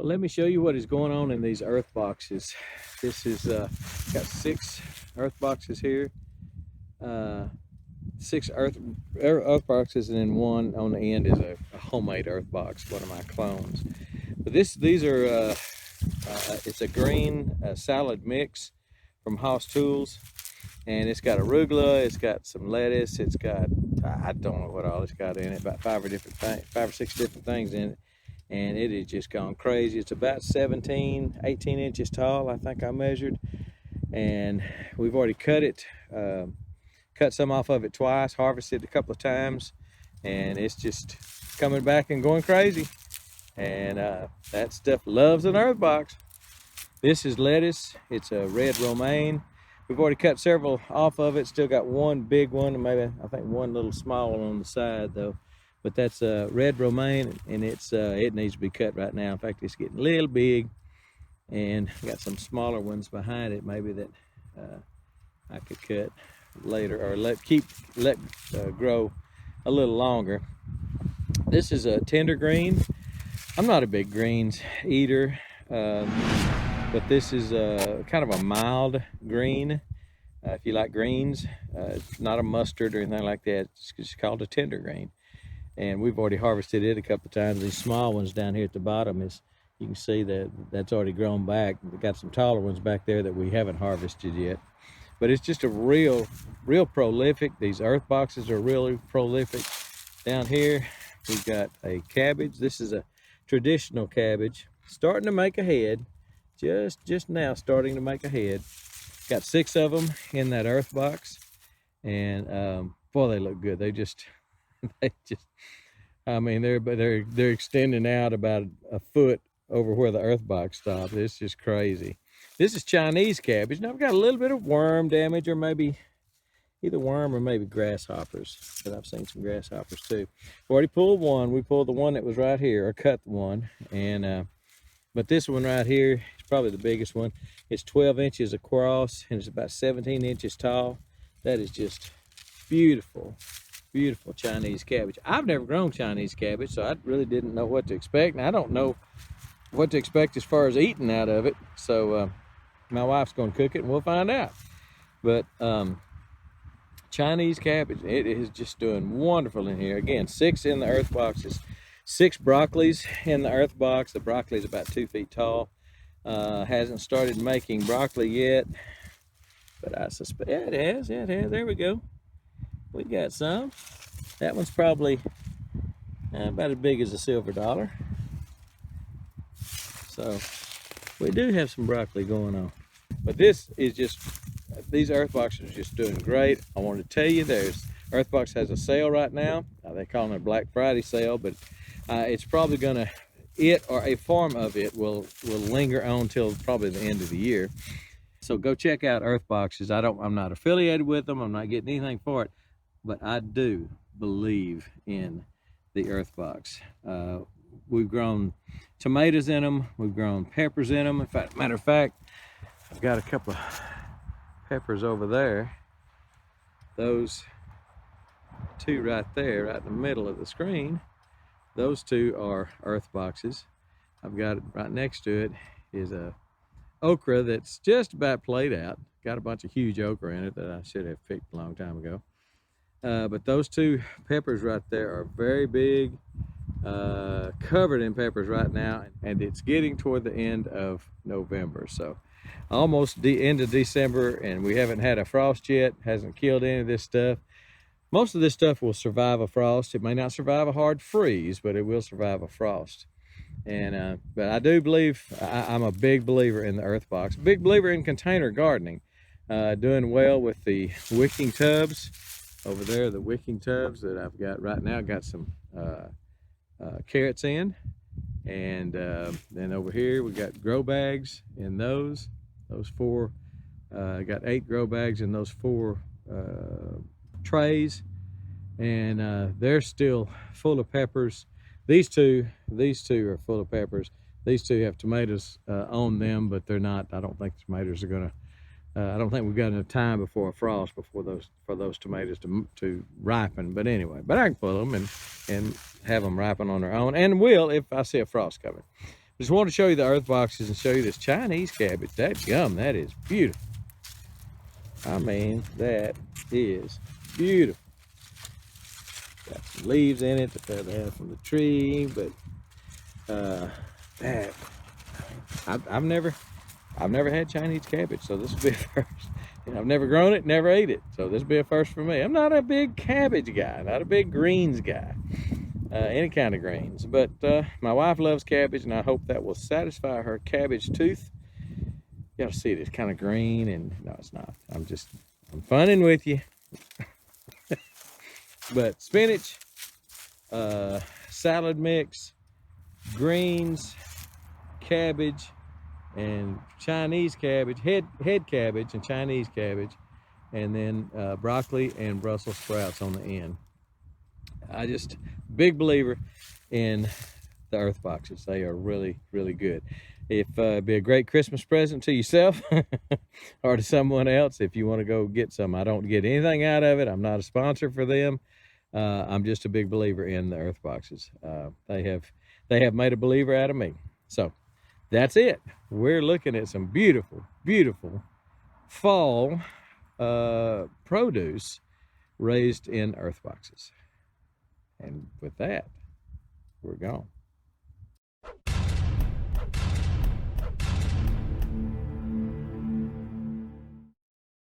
Well, let me show you what is going on in these earth boxes. This is got 6 earth boxes here. 6 earth boxes, and then one on the end is a homemade earth box, one of my clones. But these are it's a green salad mix from Haas Tools, and it's got arugula, it's got some lettuce, it's got, I don't know what all it's got in it, about 5 or 6 different things in it, and it has just gone crazy. It's about 18 inches tall, I think I measured, and we've already cut it, cut some off of it twice, harvested a couple of times, and it's just coming back and going crazy. And that stuff loves an earth box. This is lettuce. It's a red romaine. We've already cut several off of it. Still got one big one, and maybe I think one little small one on the side though. But that's a red romaine, and it needs to be cut right now. In fact, it's getting a little big, and got some smaller ones behind it maybe that I could cut later, or let grow a little longer. This is a tender green. I'm not a big greens eater, but this is kind of a mild green. If you like greens, it's not a mustard or anything like that. It's just called a tender green, and we've already harvested it a couple of times. These small ones down here at the bottom, is you can see that that's already grown back. We've got some taller ones back there that we haven't harvested yet. But it's just a real prolific. These earth boxes are really prolific. Down here, we've got a cabbage. This is a traditional cabbage, starting to make a head. Just now starting to make a head. Got 6 of them in that earth box, and boy, they look good. I mean, they're extending out about a foot over where the earth box stopped. It's just crazy. This is Chinese cabbage. Now I've got a little bit of worm damage, or maybe either worm or maybe grasshoppers, but I've seen some grasshoppers too. We already pulled one. We pulled the one that was right here, or cut one, and but this one right here is probably the biggest one. It's 12 inches across, and it's about 17 inches tall. That is just beautiful, beautiful Chinese cabbage. I've never grown Chinese cabbage, so I really didn't know what to expect. And I don't know what to expect as far as eating out of it. So my wife's going to cook it, and we'll find out. But Chinese cabbage, it is just doing wonderful in here. Again, 6 in the earth boxes. 6 broccolis in the earth box. The broccoli is about 2 feet tall. Hasn't started making broccoli yet, but I suspect, yeah, it has. Yeah, it has. There we go. We got some. That one's probably about as big as a silver dollar. So we do have some broccoli going on. But this is just, these earth boxes are just doing great. I want to tell you, Earthbox has a sale right now. They call it a Black Friday sale, but it's probably gonna, it or a form of it will linger on till probably the end of the year. So go check out Earthboxes. I'm not affiliated with them. I'm not getting anything for it, but I do believe in the Earthbox. We've grown tomatoes in them. We've grown peppers in them. In fact, matter of fact, I've got a couple of peppers over there. Those 2 right there, right in the middle of the screen, those 2 are earth boxes. I've got right next to it is a okra that's just about played out. Got a bunch of huge okra in it that I should have picked a long time ago. But those 2 peppers right there are very big, covered in peppers right now, and it's getting toward the end of November. So almost the end of December, and we haven't had a frost yet. Hasn't killed any of this stuff. Most of this stuff will survive a frost. It may not survive a hard freeze, but it will survive a frost. And but I do believe, I'm a big believer in the Earthbox, big believer in container gardening. Doing well with the wicking tubs over there, the wicking tubs that I've got right now. Got some carrots in, and then over here we got grow bags in those 4. I got 8 grow bags in those 4 trays, and they're still full of peppers. These two are full of peppers. These 2 have tomatoes on them, but they're not. I don't think the tomatoes are gonna. I don't think we've got enough time before a frost for those tomatoes to ripen. But anyway, but I can pull them and have them ripen on their own, and will if I see a frost coming. Just wanted to show you the earth boxes and show you this Chinese cabbage. That gum, that is beautiful. I mean, that is beautiful. Got some leaves in it to fell down from the tree, but that I've never had Chinese cabbage, so this will be a first. And I've never grown it, never ate it, so this will be a first for me. I'm not a big cabbage guy, not a big greens guy, any kind of greens, but my wife loves cabbage, and I hope that will satisfy her cabbage tooth. You gotta see it, it's kind of green, and no, it's not. I'm funning with you. But spinach, salad mix, greens, cabbage, and Chinese cabbage, head cabbage and Chinese cabbage, and then broccoli and Brussels sprouts on the end. I just big believer in the earth boxes. They are really, really good. It'd be a great Christmas present to yourself or to someone else if you want to go get some. I don't get anything out of it. I'm not a sponsor for them. I'm just a big believer in the earth boxes. They have made a believer out of me. So that's it. We're looking at some beautiful, beautiful fall produce raised in earth boxes. And with that, we're gone.